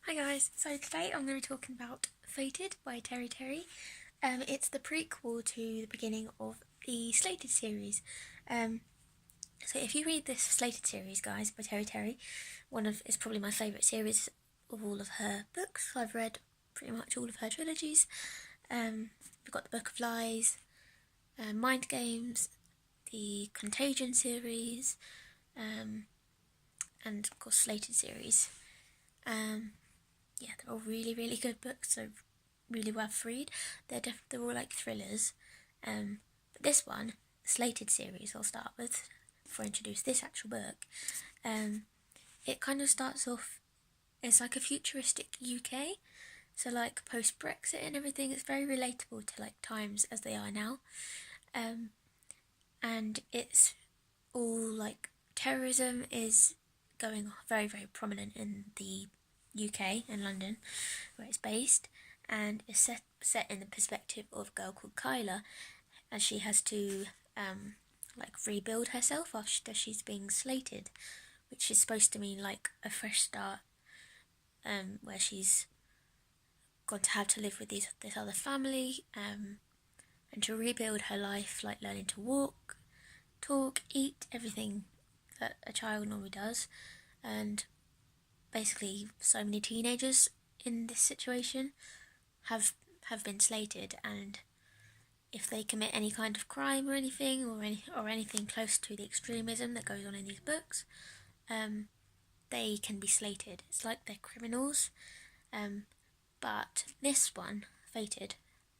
Hi guys, so today I'm going to be talking about Fated by Teri. It's the prequel to the beginning of the Slated series. So if you read this Slated series, guys, by Teri, it's probably my favourite series of all of her books. I've read pretty much all of her trilogies. We've got the Book of Lies, Mind Games, the Contagion series, and of course Slated series. Yeah, they're all really, really good books, so really worth read. They're all like thrillers. But this one, the Slated series, I'll start with before I introduce this actual book. It kind of starts off, it's like a futuristic UK, so like post-Brexit and everything. It's very relatable to like times as they are now. And it's all like terrorism is going very, very prominent in the UK and London, where it's based, and is set in the perspective of a girl called Kyla, as she has to rebuild herself after she's being slated, which is supposed to mean like a fresh start, where she's got to have to live with this other family, and to rebuild her life, like learning to walk, talk, eat, everything that a child normally does. And basically so many teenagers in this situation have been slated, and if they commit any kind of crime or anything, or anything close to the extremism that goes on in these books, they can be slated. It's like they're criminals. But this one, Fated,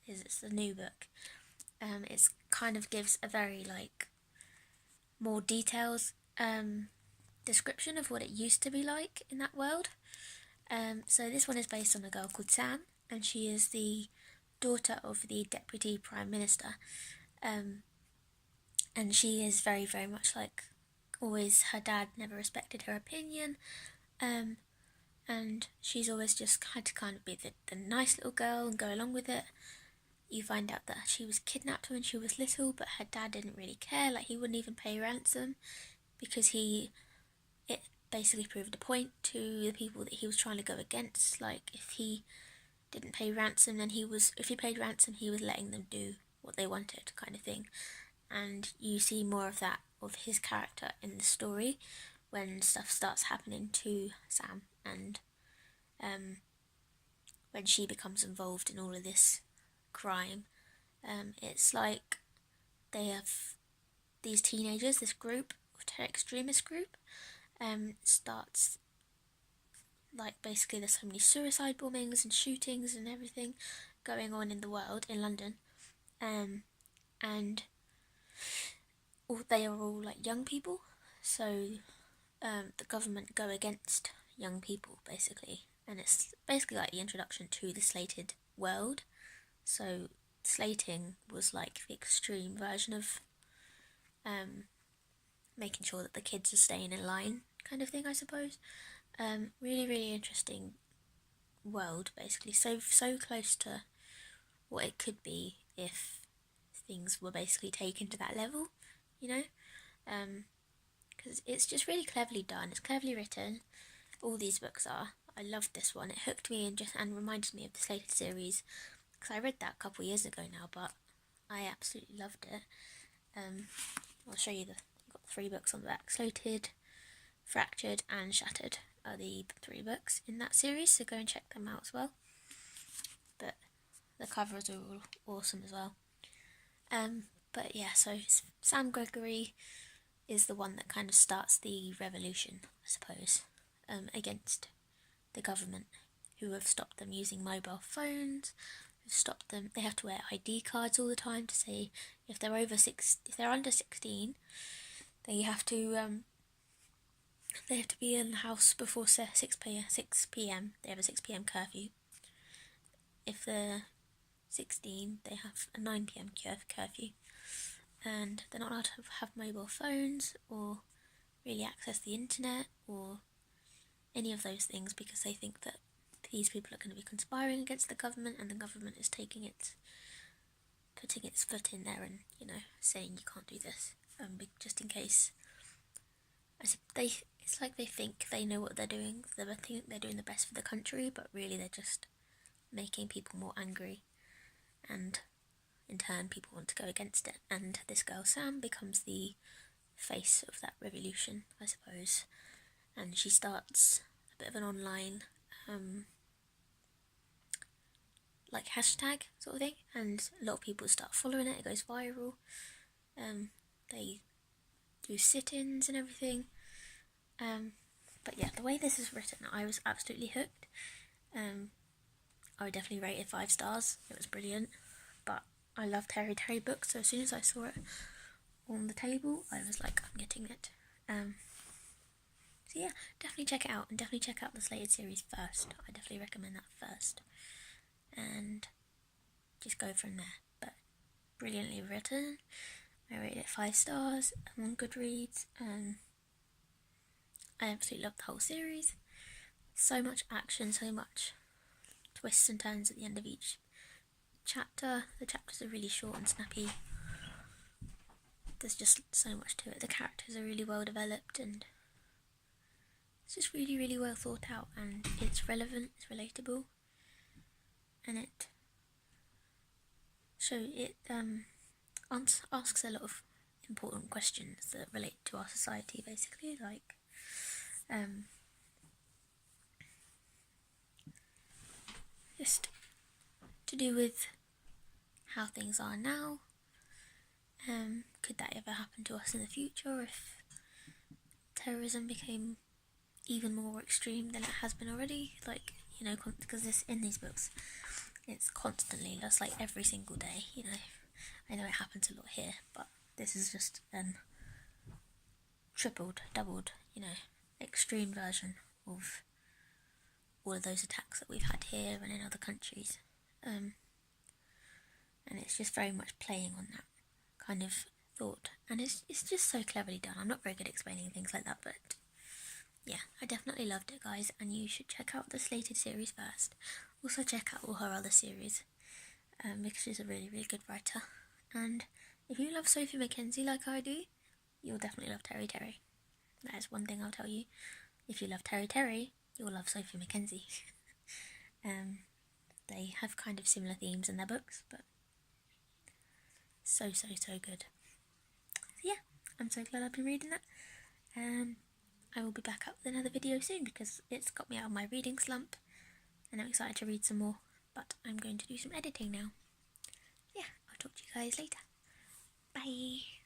it's a new book. It's kind of gives a very more details description of what it used to be like in that world. So this one is based on a girl called Sam, and she is the daughter of the Deputy Prime Minister. And she is very, very much like always, her dad never respected her opinion, and she's always just had to kind of be the nice little girl and go along with it. You find out that she was kidnapped when she was little, but her dad didn't really care, he wouldn't even pay ransom, because it basically proved a point to the people that he was trying to go against. If he didn't pay ransom, then if he paid ransom, he was letting them do what they wanted, kind of thing. And you see more of that, of his character in the story, when stuff starts happening to Sam, and when she becomes involved in all of this crime. It's like they have these teenagers, this group, extremist group, starts basically there's so many suicide bombings and shootings and everything going on in the world, in London, and they are all young people, so the government go against young people basically, and it's basically like the introduction to the slated world. So slating was like the extreme version of making sure that the kids are staying in line, kind of thing, I suppose. Really, really interesting world, basically. So close to what it could be if things were basically taken to that level, you know? Because it's just really cleverly done. It's cleverly written. All these books are. I loved this one. It hooked me and reminded me of the Slated series, because I read that a couple of years ago now, but I absolutely loved it. I'll show you I've got 3 books on the back. Slated, Fractured and Shattered are the 3 books in that series, so go and check them out as well. But the covers are all awesome as well. But yeah, so Sam Gregory is the one that kind of starts the revolution, I suppose, against the government, who have stopped them using mobile phones, who've stopped them. They have to wear ID cards all the time to say if they're under 16, they have to be in the house before 6 p.m. They have a 6 p.m. curfew. If they're 16, they have a 9 p.m. curfew, and they're not allowed to have mobile phones or really access the internet or any of those things, because they think that these people are going to be conspiring against the government, and the government is putting its foot in there and saying you can't do this, just in case. It's It's like they think they know what they're doing. They think they're doing the best for the country, but really they're just making people more angry, and in turn people want to go against it. And this girl Sam becomes the face of that revolution, I suppose. And she starts a bit of an online like hashtag sort of thing, and a lot of people start following it. It goes viral. They do sit-ins and everything. But yeah, the way this is written, I was absolutely hooked. I would definitely rate it 5 stars. It was brilliant. But I love Teri books, so as soon as I saw it on the table, I was like, I'm getting it. So yeah, definitely check it out, and definitely check out the Slated series first. I definitely recommend that first, and just go from there. But brilliantly written. I rated it 5 stars. I'm on Goodreads, and I absolutely love the whole series. So much action, so much twists and turns at the end of each chapter. The chapters are really short and snappy. There's just so much to it. The characters are really well developed, and it's just really, really well thought out, and it's relevant, it's relatable, and it asks a lot of important questions that relate to our society, basically, like just to do with how things are now. Could that ever happen to us in the future if terrorism became even more extreme than it has been already? Like, you know, because this in these books, it's constantly, just like every single day, you know. I know it happens a lot here, but this is just tripled, doubled, you know, extreme version of all of those attacks that we've had here and in other countries. And it's just very much playing on that kind of thought, and it's just so cleverly done. I'm not very good at explaining things like that, but yeah, I definitely loved it, guys, and you should check out the Slated series first. Also check out all her other series, because she's a really, really good writer. And if you love Sophie Mackenzie like I do, you'll definitely love Teri. That is one thing I'll tell you. If you love Teri, you'll love Sophie Mackenzie. They have kind of similar themes in their books, but so good. So yeah, I'm so glad I've been reading that. I will be back up with another video soon because it's got me out of my reading slump, and I'm excited to read some more, but I'm going to do some editing now. Yeah, I'll talk to you guys later. Bye!